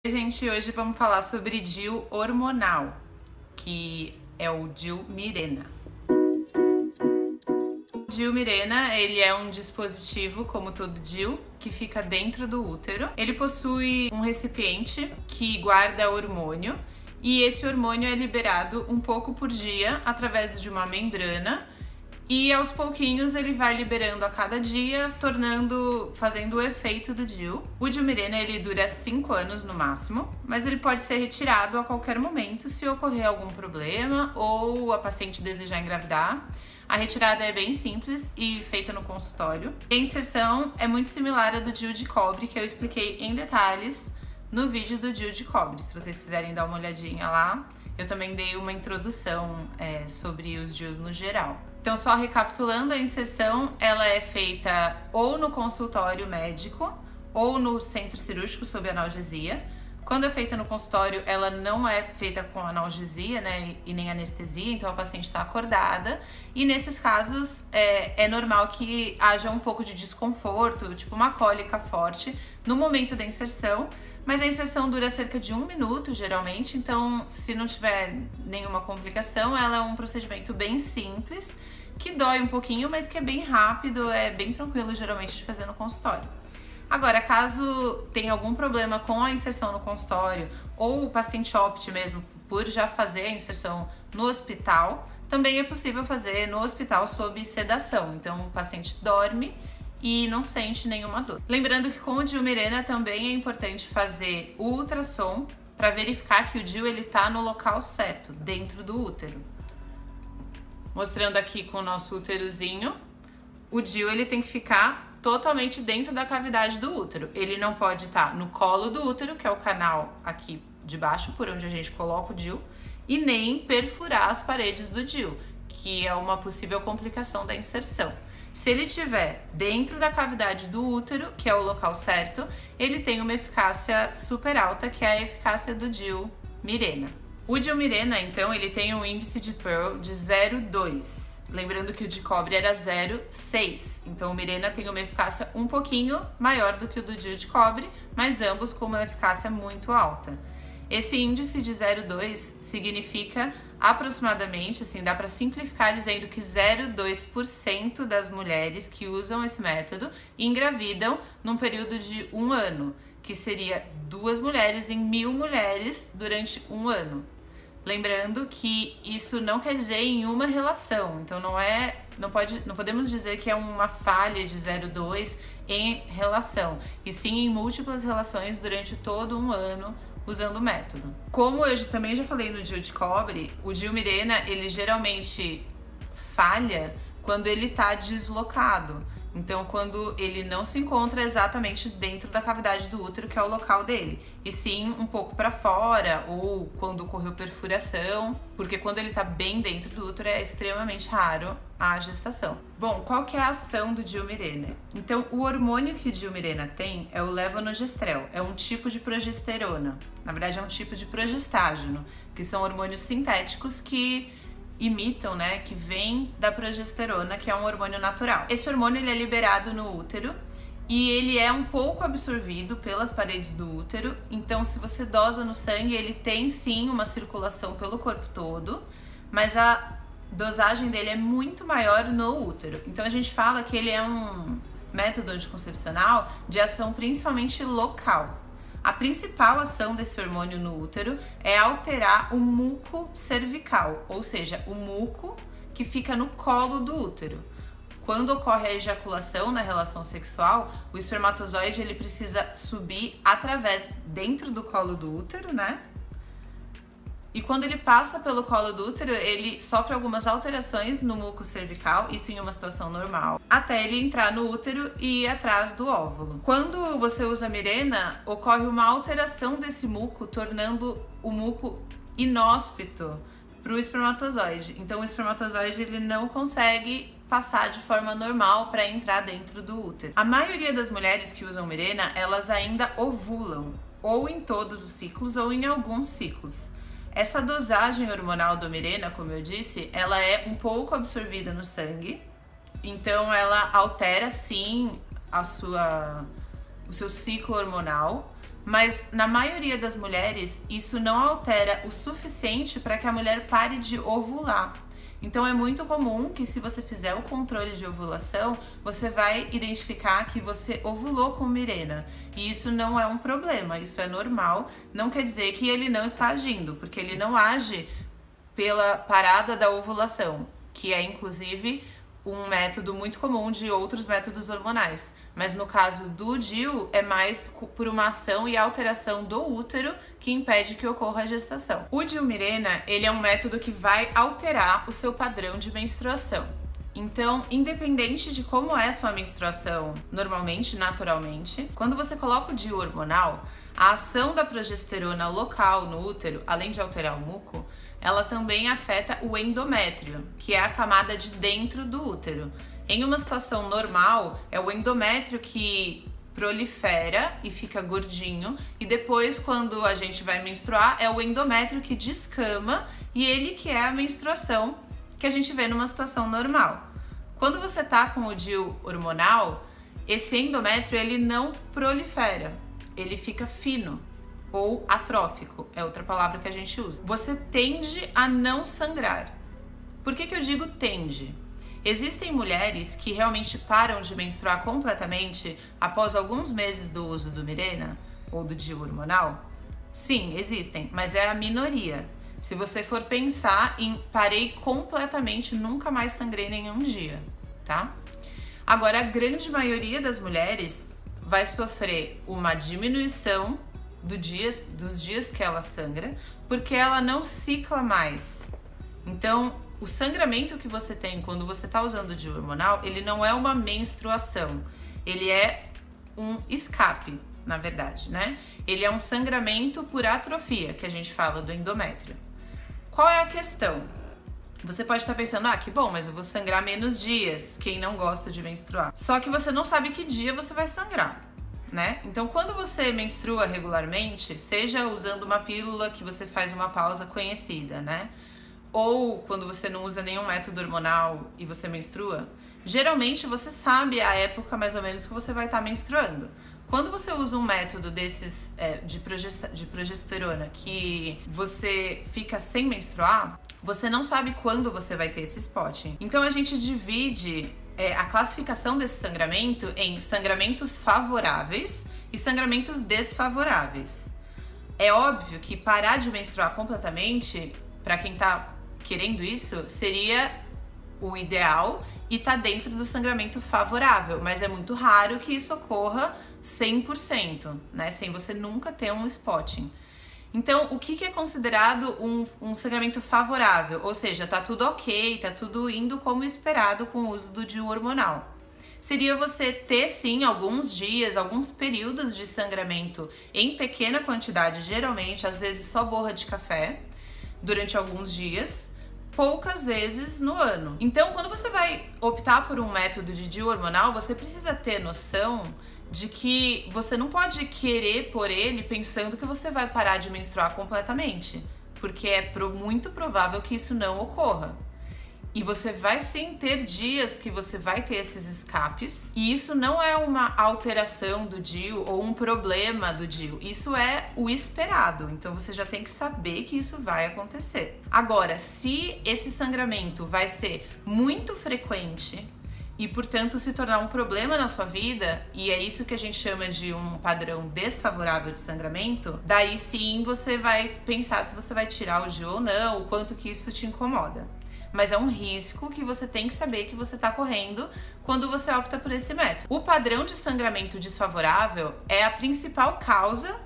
Gente, hoje vamos falar sobre DIU hormonal, que é o DIU Mirena. O DIU Mirena, ele é um dispositivo, como todo DIU, que fica dentro do útero. Ele possui um recipiente que guarda hormônio e esse hormônio é liberado um pouco por dia através de uma membrana. E aos pouquinhos ele vai liberando a cada dia, fazendo o efeito do DIU. O DIU Mirena ele dura 5 anos no máximo, mas ele pode ser retirado a qualquer momento se ocorrer algum problema ou a paciente desejar engravidar. A retirada é bem simples e feita no consultório. A inserção é muito similar à do DIU de cobre, que eu expliquei em detalhes no vídeo do DIU de cobre. Se vocês quiserem dar uma olhadinha lá, eu também dei uma introdução sobre os DIUs no geral. Então, só recapitulando, a inserção ela é feita ou no consultório médico ou no centro cirúrgico sob analgesia. Quando é feita no consultório, ela não é feita com analgesia, né, e nem anestesia, então a paciente está acordada. E nesses casos é normal que haja um pouco de desconforto, tipo uma cólica forte no momento da inserção. Mas a inserção dura cerca de 1 minuto, geralmente, então se não tiver nenhuma complicação, ela é um procedimento bem simples, que dói um pouquinho, mas que é bem rápido, é bem tranquilo, geralmente, de fazer no consultório. Agora, caso tenha algum problema com a inserção no consultório, ou o paciente opte mesmo por já fazer a inserção no hospital, também é possível fazer no hospital sob sedação. Então, o paciente dorme e não sente nenhuma dor. Lembrando que com o DIU Mirena também é importante fazer o ultrassom para verificar que o DIU ele tá no local certo, dentro do útero. Mostrando aqui com o nosso úterozinho, o DIU ele tem que ficar totalmente dentro da cavidade do útero. Ele não pode estar no colo do útero, que é o canal aqui de baixo, por onde a gente coloca o DIU, e nem perfurar as paredes do DIU, que é uma possível complicação da inserção. Se ele estiver dentro da cavidade do útero, que é o local certo, ele tem uma eficácia super alta, que é a eficácia do DIU Mirena. O DIU Mirena, então, ele tem um índice de Pearl de 0,2. Lembrando que o de cobre era 0,6. Então, o Mirena tem uma eficácia um pouquinho maior do que o do DIU de cobre, mas ambos com uma eficácia muito alta. Esse índice de 0,2 significa aproximadamente, assim, dá para simplificar dizendo que 0,2% das mulheres que usam esse método engravidam num período de 1 ano, que seria 2 mulheres em 1.000 mulheres durante 1 ano. Lembrando que isso não quer dizer em uma relação, então não podemos dizer que é uma falha de 0,2 em relação, e sim em múltiplas relações durante todo 1 ano, usando o método. Como eu também já falei no DIU de cobre, o DIU Mirena, ele geralmente falha quando ele tá deslocado. Então, quando ele não se encontra exatamente dentro da cavidade do útero, que é o local dele, e sim um pouco para fora, ou quando ocorreu perfuração, porque quando ele tá bem dentro do útero é extremamente raro a gestação. Bom, qual que é a ação do DIU Mirena? Então, o hormônio que o DIU Mirena tem é o levonorgestrel, é um tipo de progesterona. Na verdade, é um tipo de progestágeno, que são hormônios sintéticos que imitam, né, que vem da progesterona, que é um hormônio natural. Esse hormônio ele é liberado no útero e ele é um pouco absorvido pelas paredes do útero, então se você dosa no sangue, ele tem sim uma circulação pelo corpo todo, mas a dosagem dele é muito maior no útero. Então a gente fala que ele é um método anticoncepcional de ação principalmente local. A principal ação desse hormônio no útero é alterar o muco cervical, ou seja, o muco que fica no colo do útero. Quando ocorre a ejaculação na relação sexual, o espermatozoide ele precisa subir dentro do colo do útero, né? E quando ele passa pelo colo do útero, ele sofre algumas alterações no muco cervical, isso em uma situação normal, até ele entrar no útero e ir atrás do óvulo. Quando você usa Mirena, ocorre uma alteração desse muco, tornando o muco inóspito para o espermatozoide. Então o espermatozoide ele não consegue passar de forma normal para entrar dentro do útero. A maioria das mulheres que usam Mirena, elas ainda ovulam, ou em todos os ciclos ou em alguns ciclos. Essa dosagem hormonal do Mirena, como eu disse, ela é um pouco absorvida no sangue, então ela altera sim o seu ciclo hormonal, Mas na maioria das mulheres, isso não altera o suficiente para que a mulher pare de ovular. Então é muito comum que, se você fizer o controle de ovulação, você vai identificar que você ovulou com Mirena. E isso não é um problema, isso é normal. Não quer dizer que ele não está agindo, porque ele não age pela parada da ovulação, que é inclusive um método muito comum de outros métodos hormonais. Mas no caso do DIU, é mais por uma ação e alteração do útero que impede que ocorra a gestação. O DIU Mirena, ele é um método que vai alterar o seu padrão de menstruação. Então, independente de como é a sua menstruação normalmente, naturalmente, quando você coloca o DIU hormonal, a ação da progesterona local no útero, além de alterar o muco, ela também afeta o endométrio, que é a camada de dentro do útero. Em uma situação normal, é o endométrio que prolifera e fica gordinho, e depois, quando a gente vai menstruar, é o endométrio que descama, e ele que é a menstruação que a gente vê numa situação normal. Quando você tá com o DIU hormonal, esse endométrio ele não prolifera, ele fica fino ou atrófico, é outra palavra que a gente usa. Você tende a não sangrar. Por que eu digo tende? Existem mulheres que realmente param de menstruar completamente após alguns meses do uso do Mirena ou do DIU hormonal? Sim, existem, mas é a minoria. Se você for pensar em parei completamente, nunca mais sangrei nenhum dia, tá? Agora, a grande maioria das mulheres vai sofrer uma diminuição dos dias que ela sangra, porque ela não cicla mais. Então, o sangramento que você tem quando você está usando o DIU hormonal, ele não é uma menstruação, ele é um escape, na verdade, né? Ele é um sangramento por atrofia, que a gente fala do endométrio. Qual é a questão? Você pode estar pensando, ah, que bom, mas eu vou sangrar menos dias, quem não gosta de menstruar. Só que você não sabe que dia você vai sangrar, né? Então, quando você menstrua regularmente, seja usando uma pílula que você faz uma pausa conhecida, né? Ou quando você não usa nenhum método hormonal e você menstrua, geralmente você sabe a época mais ou menos que você vai estar menstruando. Quando você usa um método desses de progesterona que você fica sem menstruar, você não sabe quando você vai ter esse spotting. Então a gente divide a classificação desse sangramento em sangramentos favoráveis e sangramentos desfavoráveis. É óbvio que parar de menstruar completamente, para quem tá querendo isso, seria o ideal e tá dentro do sangramento favorável, mas é muito raro que isso ocorra 100%, né? Sem você nunca ter um spotting. Então, o que é considerado um sangramento favorável? Ou seja, tá tudo ok, tá tudo indo como esperado com o uso do DIU hormonal. Seria você ter, sim, alguns dias, alguns períodos de sangramento em pequena quantidade, geralmente, às vezes só borra de café, durante alguns dias, poucas vezes no ano. Então, quando você vai optar por um método de DIU hormonal, você precisa ter noção de que você não pode querer por ele pensando que você vai parar de menstruar completamente, porque é muito provável que isso não ocorra. E você vai sim ter dias que você vai ter esses escapes, e isso não é uma alteração do DIU ou um problema do DIU, isso é o esperado, então você já tem que saber que isso vai acontecer. Agora, se esse sangramento vai ser muito frequente e, portanto, se tornar um problema na sua vida, e é isso que a gente chama de um padrão desfavorável de sangramento, daí sim você vai pensar se você vai tirar o DIU ou não, o quanto que isso te incomoda. Mas é um risco que você tem que saber que você está correndo quando você opta por esse método. O padrão de sangramento desfavorável é a principal causa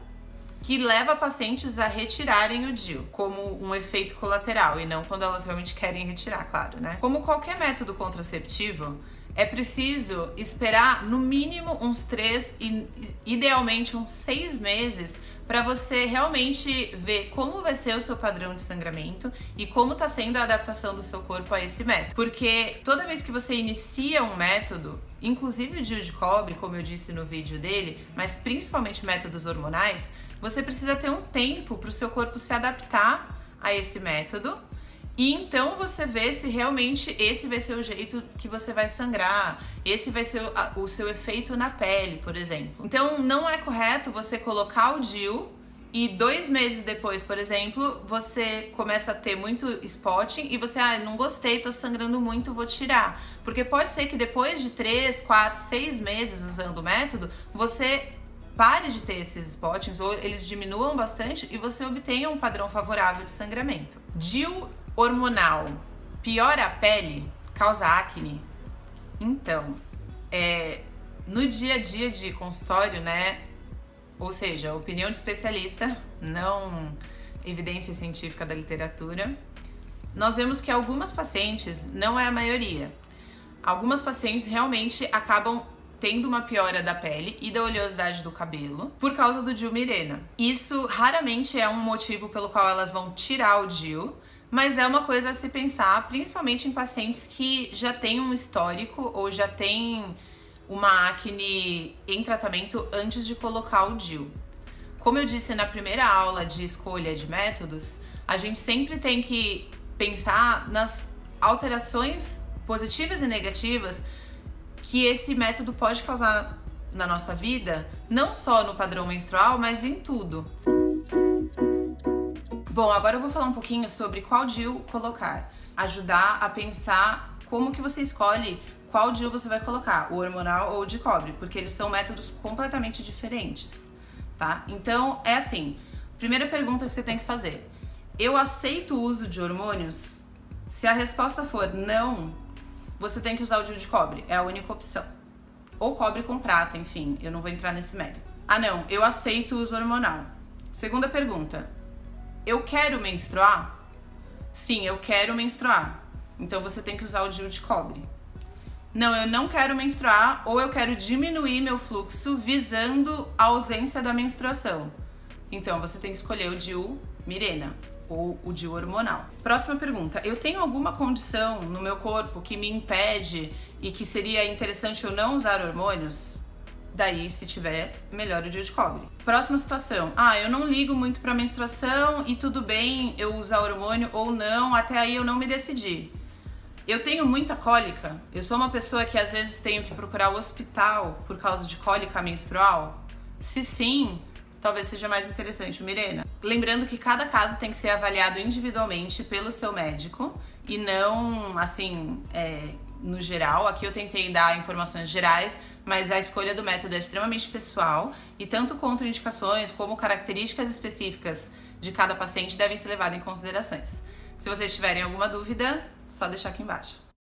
que leva pacientes a retirarem o DIU, como um efeito colateral, e não quando elas realmente querem retirar, claro, né? Como qualquer método contraceptivo, é preciso esperar no mínimo uns 3 e idealmente uns 6 meses para você realmente ver como vai ser o seu padrão de sangramento e como está sendo a adaptação do seu corpo a esse método. Porque toda vez que você inicia um método, inclusive o DIU de cobre, como eu disse no vídeo dele, mas principalmente métodos hormonais, você precisa ter um tempo para o seu corpo se adaptar a esse método E então você vê se realmente esse vai ser o jeito que você vai sangrar, esse vai ser o seu efeito na pele, por exemplo. Então não é correto você colocar o DIU e 2 meses depois, por exemplo, você começa a ter muito spotting e você, não gostei, tô sangrando muito, vou tirar. Porque pode ser que depois de 3, 4, 6 meses usando o método, você pare de ter esses spottings ou eles diminuam bastante e você obtenha um padrão favorável de sangramento. DIU hormonal piora a pele? Causa acne? Então, no dia a dia de consultório, né? Ou seja, opinião de especialista, não evidência científica da literatura, nós vemos que algumas pacientes, não é a maioria, algumas pacientes realmente acabam tendo uma piora da pele e da oleosidade do cabelo por causa do DIU Mirena. Isso raramente é um motivo pelo qual elas vão tirar o DIU, mas é uma coisa a se pensar, principalmente em pacientes que já têm um histórico ou já têm uma acne em tratamento antes de colocar o DIU. Como eu disse na primeira aula de escolha de métodos, a gente sempre tem que pensar nas alterações positivas e negativas que esse método pode causar na nossa vida, não só no padrão menstrual, mas em tudo. Bom, agora eu vou falar um pouquinho sobre qual DIU colocar, ajudar a pensar como que você escolhe qual DIU você vai colocar, o hormonal ou o de cobre, porque eles são métodos completamente diferentes, tá? Então, é assim, primeira pergunta que você tem que fazer: eu aceito o uso de hormônios? Se a resposta for não, você tem que usar o DIU de cobre, é a única opção. Ou cobre com prata, enfim, eu não vou entrar nesse mérito. Ah não, eu aceito o uso hormonal. Segunda pergunta: eu quero menstruar? Sim, eu quero menstruar. Então você tem que usar o DIU de cobre. Não, eu não quero menstruar ou eu quero diminuir meu fluxo visando a ausência da menstruação. Então você tem que escolher o DIU Mirena ou o DIU hormonal. Próxima pergunta: eu tenho alguma condição no meu corpo que me impede e que seria interessante eu não usar hormônios? Daí, se tiver, melhor o DIU de cobre. Próxima situação: eu não ligo muito pra menstruação e tudo bem eu usar hormônio ou não, até aí eu não me decidi. Eu tenho muita cólica, eu sou uma pessoa que às vezes tenho que procurar o hospital por causa de cólica menstrual? Se sim, talvez seja mais interessante o Mirena. Lembrando que cada caso tem que ser avaliado individualmente pelo seu médico e não, assim, no geral. Aqui eu tentei dar informações gerais, mas a escolha do método é extremamente pessoal e tanto contraindicações como características específicas de cada paciente devem ser levadas em considerações. Se vocês tiverem alguma dúvida, só deixar aqui embaixo.